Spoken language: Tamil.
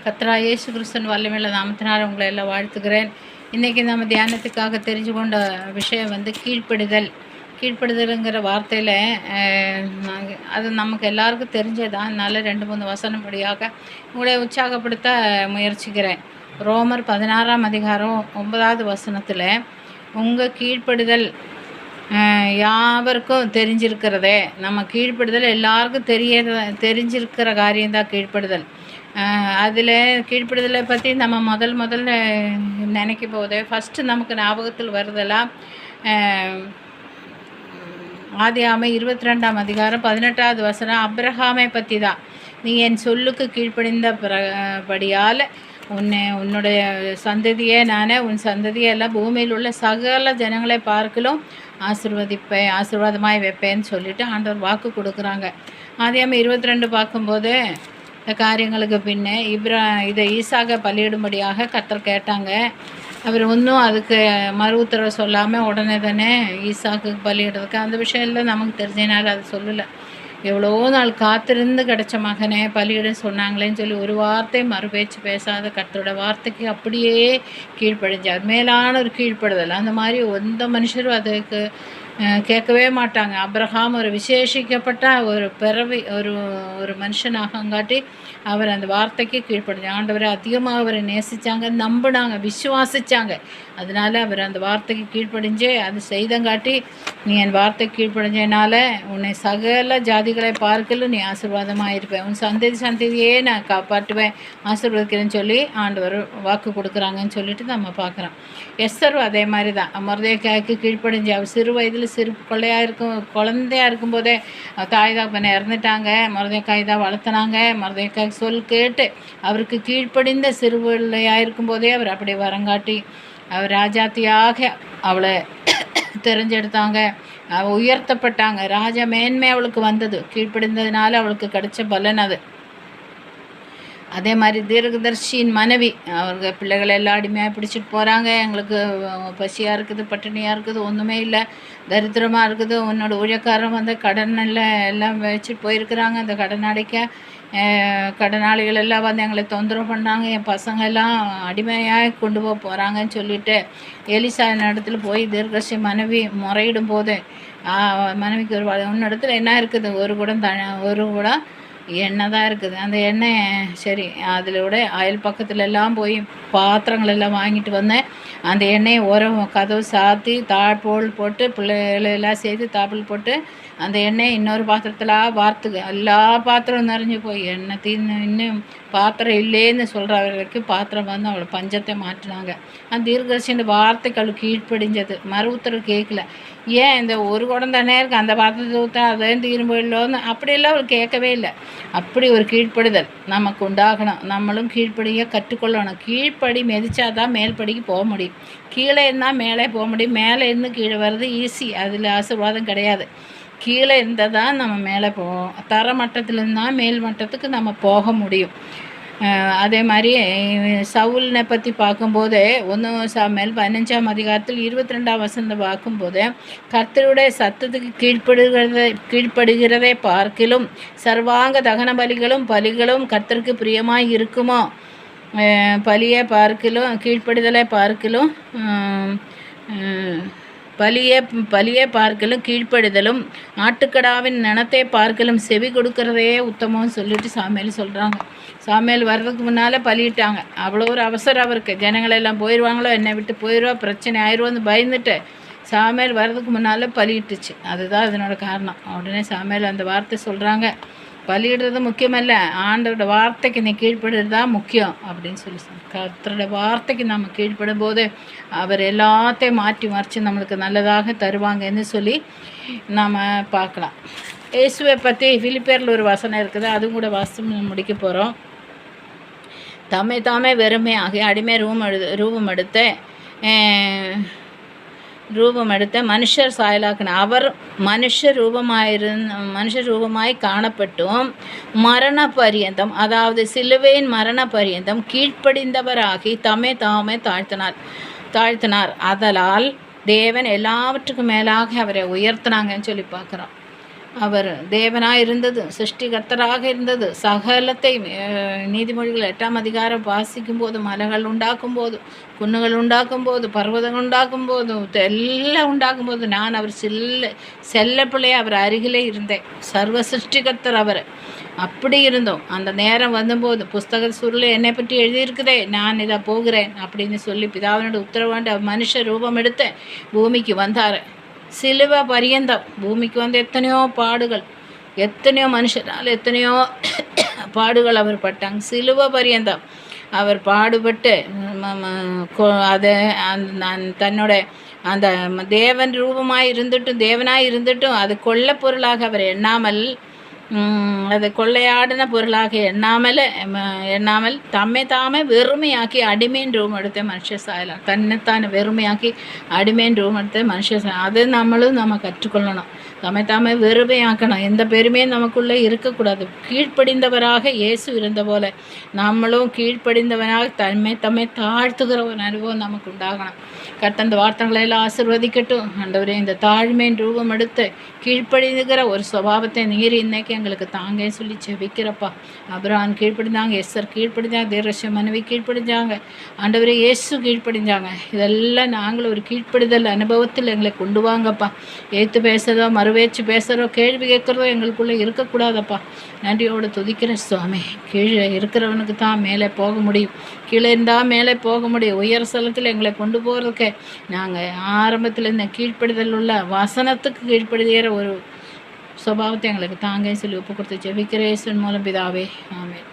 கர்த்தராகிய இயேசு கிறிஸ்துவின் வல்லமையுள்ள நாமத்தினால் உங்களை எல்லாம் வாழ்த்துகிறேன். இன்றைக்கி நம்ம தியானத்துக்காக தெரிஞ்சு கொண்ட விஷயம் கீழ்ப்படிதல். கீழ்ப்படிதலுங்கிற வார்த்தையில் அது நமக்கு எல்லாருக்கும் தெரிஞ்சதான். அதனால் 2-3 வசனம் படியாக உங்களை உற்சாகப்படுத்த முயற்சிக்கிறேன். ரோமர் 16ஆம் அதிகாரம் 9வது வசனத்தில் உங்கள் கீழ்ப்படிதல் யாவருக்கும் தெரிஞ்சிருக்கிறதே. நம்ம கீழ்ப்படுதல் எல்லாருக்கும் தெரிஞ்சிருக்கிற காரியம்தான் கீழ்ப்படுதல். அதில் கீழ்ப்படுதலை பற்றி நம்ம முதல்ல நினைக்கும் போது ஃபஸ்ட்டு நமக்கு ஞாபகத்தில் வருதெல்லாம் ஆதியாகமம் 22ஆம் அதிகாரம் 18வது வசனம் அப்ரஹாமை பற்றி தான். நீ என் சொல்லுக்கு கீழ்ப்படிந்த படியால் உன்னுடைய சந்ததியே நானே உன் சந்ததியை எல்லாம் பூமியில் உள்ள சகல ஜனங்களை பார்க்கலும் ஆசீர்வாதமாய் வைப்பேன்னு சொல்லிட்டு ஆண்டவர் வாக்கு கொடுக்குறாங்க. ஆதியாகமம் 22 பார்க்கும்போது இந்த காரியங்களுக்கு பின்னே இதை ஈசாக பலியிடும்படியாக கர்த்தர் கேட்டாங்க. அவர் இன்னும் அதுக்கு மறு உத்தரவு சொல்லாமல் உடனே தானே ஈசாக்கு பலியிடுறதுக்கு அந்த விஷயம்லாம் நமக்கு தெரிஞ்சனால அது சொல்லலை. எவ்வளோ நாள் காத்திருந்து கிடச்ச மகனே பலியிடன்னு சொன்னாங்களேன்னு சொல்லி ஒரு வார்த்தை மறுபேச்சு பேசாத கர்த்தரோட வார்த்தைக்கு அப்படியே கீழ்ப்படிஞ்சார். மேலான ஒரு கீழ்ப்படுதல். அந்த மாதிரி எந்த மனுஷரும் அதுக்கு கேட்கவே மாட்டாங்க. அப்ரஹாம் ஒரு விசேஷிக்கப்பட்ட ஒரு பிறவி ஒரு மனுஷனாகங்காட்டி அவர் அந்த வார்த்தைக்கு கீழ்ப்படிஞ்சாங்க. ஆண்டவரை அதிகமாக அவரை நேசித்தாங்க, நம்பினாங்க, விசுவாசித்தாங்க. அதனால் அவர் அந்த வார்த்தைக்கு கீழ்ப்படிஞ்சு அது செய்தங்காட்டி நீ என் வார்த்தைக்கு கீழ்ப்படிஞ்சனால உன்னை சகல ஜாதிகளை பார்க்கலும் நீ ஆசீர்வாதமாக இருப்பேன், உன் சந்ததியே நான் காப்பாற்றுவேன், ஆசீர்வதிக்கிறேன்னு சொல்லி ஆண்டவர் வாக்கு கொடுக்குறாங்கன்னு சொல்லிட்டு நம்ம பார்க்குறோம். எஸ்தரும் அதே மாதிரி தான் மொர்தெகாய்க்கு கீழ்ப்படிஞ்சு அவர் சிறு வயதில் குழந்தையாக இருக்கும்போதே தாய் தாப்பனை இறந்துட்டாங்க. மொர்தெகாய் தான் வளர்த்துனாங்க. மொர்தெகாய் சொல் கேட்டு அவருக்கு கீழ்ப்படிந்த சிறு பிள்ளையாக இருக்கும்போதே அவர் அப்படி வரங்காட்டி அவர் ராஜாத்தியாக அவளை தெரிஞ்செடுத்தாங்க. அவள் உயர்த்தப்பட்டாங்க. ராஜா மேன்மை அவளுக்கு வந்தது. கீழ்ப்படிந்ததுனால அவளுக்கு கிடைச்ச பலன் அது. அதே மாதிரி தீர்க்கதரிசியின் மனைவி அவங்க பிள்ளைகளை எல்லாம் அடிமையாக பிடிச்சிட்டு போகிறாங்க. எங்களுக்கு பசியாக இருக்குது, பட்டினியாக இருக்குது, ஒன்றுமே இல்லை, தரித்திரமாக இருக்குது. உன்னோட ஊழியக்காரன் கடன் எல்லாம் வச்சுட்டு போயிருக்கிறாங்க. அந்த கடன் அடைக்க கடனாளிகள் எல்லாம் எங்களை தொந்தரவு பண்ணாங்க. என் பசங்க எல்லாம் அடிமையாக கொண்டு போகிறாங்கன்னு சொல்லிட்டு எலிசா இடத்துல போய் தீர்க்கதரிசி மனைவி முறையிடும் போது மனைவிக்கு உன்ன இடத்துல என்ன இருக்குது, ஒரு குடம் எண்ணெய் தான் இருக்குது. அந்த எண்ணெய் சரி அதிலோட அயல் பக்கத்துல எல்லாம் போய் பாத்திரங்கள் எல்லாம் வாங்கிட்டு வந்தேன். அந்த எண்ணெயை கதவு சாத்தி தாழ்போல் போட்டு பிள்ளைகளெல்லாம் சேர்த்து தாப்பில் போட்டு அந்த எண்ணெயை இன்னொரு பாத்திரத்தில் வார்த்துக்கு எல்லா பாத்திரம் நிறைஞ்சு போய் எண்ணெய் இன்னும் பாத்திரம் இல்லைன்னு சொல்கிறவர்களுக்கு பாத்திரம் அவளை பஞ்சத்தை மாற்றினாங்க. அந்த தீர்க்கதரிசி இந்த வார்த்தைக்கு அவளுக்கு கீழ்ப்படிஞ்சது. மறு உத்தரவு கேட்கல. ஏன் இந்த ஒரு குடம் தானே இருக்குது, அந்த பாத்திரத்தை ஊற்ற அதையும் தீரும் போயிடலோன்னு அப்படியெல்லாம் அவள் கேட்கவே இல்லை. அப்படி ஒரு கீழ்ப்படுதல் நமக்கு உண்டாகணும். நம்மளும் கீழ்ப்படிய கற்றுக்கொள்ளணும். கீழ்ப்படி மெதிச்சாதான் மேல்படிக்கு போக முடியும். கீழே இருந்தால் மேலே போக முடியும். மேலே இருந்து கீழே வர்றது ஈஸி, அதில் ஆசீர்வாதம் கிடையாது. கீழே இருந்தால் தான் நம்ம மேலே போவோம். தர மட்டத்திலிருந்து தான் மேல் மட்டத்துக்கு நம்ம போக முடியும். அதே மாதிரி சவுலினை பற்றி பார்க்கும்போது 1 சாமுவேல் 15ஆம் அதிகாரத்தில் 22ஆம் வசனத்தை பார்க்கும்போது கர்த்தருடைய சத்தத்துக்கு கீழ்ப்படுகிறதை பார்க்கிலும் சர்வாங்க தகன பலிகளும் கர்த்தருக்கு பிரியமாய் இருக்குமோ. பலியை பார்க்கிலும் கீழ்ப்படுதலை பார்க்கிலும் பலியை பார்க்கலும் கீழ்ப்படுதலும் ஆட்டுக்கடாவின் நனத்தை பார்க்கலும் செவி கொடுக்கறதே உத்தமம்னு சொல்லிட்டு சாமுவேல் சொல்கிறாங்க. சாமுவேல் வர்றதுக்கு முன்னால் பலியிட்டாங்க. அவ்வளோ ஒரு அவசரம் அவருக்கு. ஜனங்களெல்லாம் போயிடுவாங்களோ, என்னை விட்டு போயிடுவா, பிரச்சனை ஆயிடுவோன்னு பயந்துட்டு சாமுவேல் வர்றதுக்கு முன்னால் பலியிட்டுச்சு. அதுதான் அதனோட காரணம். உடனே சாமுவேல் அந்த வார்த்தை சொல்கிறாங்க, பலியிடுறது முக்கியமல்ல, ஆண்டோட வார்த்தைக்கு நீ கீழ்ப்படுறது தான் முக்கியம் அப்படின்னு சொல்லி கர்த்தரோட வார்த்தைக்கு நம்ம கீழ்ப்படும் போது அவர் எல்லாத்தையும் மாற்றி மறைச்சு நம்மளுக்கு நல்லதாக தருவாங்கன்னு சொல்லி நாம் பார்க்கலாம். இயேசுவை பற்றி பிலிப்பியரில் ஒரு வசனம் இருக்குது, அதுவும் கூட வாசம் முடிக்க போகிறோம். தாமே வெறுமையாகி அடிமை ரூபம் எடுத்த மனுஷர் சாயலாக்கின அவர் மனுஷ ரூபமாய் காணப்பட்டும் மரண பரியந்தம், அதாவது சிலுவையின் மரண பரியந்தம் கீழ்ப்படிந்தவராகி தாமே தாழ்த்தினார். அதலால் தேவன் எல்லாவற்றுக்கும் மேலாக அவரை உயர்த்தினாங்கன்னு சொல்லி பார்க்குறோம். அவர் தேவனாய் இருந்தது, சிருஷ்டிகர்த்தராக இருந்தது. சகலத்தை நீதிமொழிகள் 8ஆம் அதிகாரம் வாசிக்கும் போது, மலைகள் உண்டாக்கும் போது, குன்னுகள் உண்டாக்கும் போது, பர்வதங்கள் உண்டாக்கும் போது, எல்லாம் உண்டாக்கும் போது நான் அவர் செல்ல பிள்ளைய அவர் அருகிலே இருந்தேன். சர்வ சிருஷ்டிகர்த்தர் அவர். அப்படி இருந்தோம். அந்த நேரம் வந்தபோது புஸ்தக சூழலில் என்னை பற்றி எழுதியிருக்குதே, நான் இதை போகிறேன் அப்படின்னு சொல்லி பிதாவினோட உத்தரவாண்டு மனுஷ ரூபம் எடுத்து பூமிக்கு வந்தார். சிலுவை பரியந்தம் பூமிக்கு வந்து எத்தனையோ பாடுகள், எத்தனையோ மனுஷனால் எத்தனையோ பாடுகள் அவர் பட்டாங்க. சிலுவை பரியந்தம் அவர் பாடுபட்டு அதை தன்னோட அந்த தேவன் ரூபமாய் இருந்துட்டும், தேவனாய் இருந்துட்டும் அது கொள்ள பொருளாக அவர் எண்ணாமல், அது கொள்ளையாடின பொருளாக எண்ணாமல் தாமே வெறுமையாக்கி அடிமையின் ரூம் எடுத்த மனுஷ சாயலாம். தன்னைத்தானே வெறுமையாக்கி அடிமையின் ரூம் எடுத்த மனுஷ சாயலாம். அது நம்ம கற்றுக்கொள்ளணும். தாமே வெறுமையாக்கணும். எந்த பெருமையும் நமக்குள்ளே இருக்கக்கூடாது. கீழ்ப்படிந்தவராக இயேசு இருந்த போல நம்மளும் கீழ்ப்படிந்தவராக தம்மை தாழ்த்துகிற ஒரு அனுபவம் நமக்கு உண்டாகணும். கர்த்தர் வார்த்தைகளை எல்லாம் ஆசீர்வதிக்கட்டும். ஆண்டவரே, இந்த தாழ்மையின் ரூபம் எடுத்து கீழ்ப்படிந்துகிற ஒரு சுபாவத்தை நீர் இன்னைக்கு எங்களுக்கு தாங்க சொல்லி செபிக்கிறப்பா. அபிரகாம் கீழ்ப்படிந்தாங்க, எஸ்தர் கீழ்ப்படிஞ்சாங்க, தீர்க்கதரிசி மனைவி கீழ்ப்படிஞ்சாங்க, ஆண்டவரே இயேசு கீழ்ப்படிஞ்சாங்க. இதெல்லாம் நாங்கள் ஒரு கீழ்ப்படிதல் அனுபவத்தில் எங்களை கொண்டு வாங்கப்பா. ஏற்று பேசுறதோ, மறுவேச்சு பேசுகிறதோ, கேள்வி கேட்குறதோ எங்களுக்குள்ளே இருக்கக்கூடாதப்பா. நன்றியோடு துதிக்கிற சுவாமி. கீழே இருக்கிறவனுக்கு தான் மேலே போக முடியும், கீழே இருந்தால் மேலே போக முடியும். உயர் ஸ்தலத்தில் எங்களை கொண்டு போகிறதுக்கு நாங்கள் ஆரம்பத்தில் இந்த கீழ்ப்படிதல் உள்ள வசனத்துக்கு கீழ்ப்படுகிற ஒரு சுபாவத்தை எங்களுக்கு தாங்க சொல்லி ஒப்பு கொடுத்து ஜெபிக்கிற இயேசுவின் மூலம் பிதாவே, ஆமென்.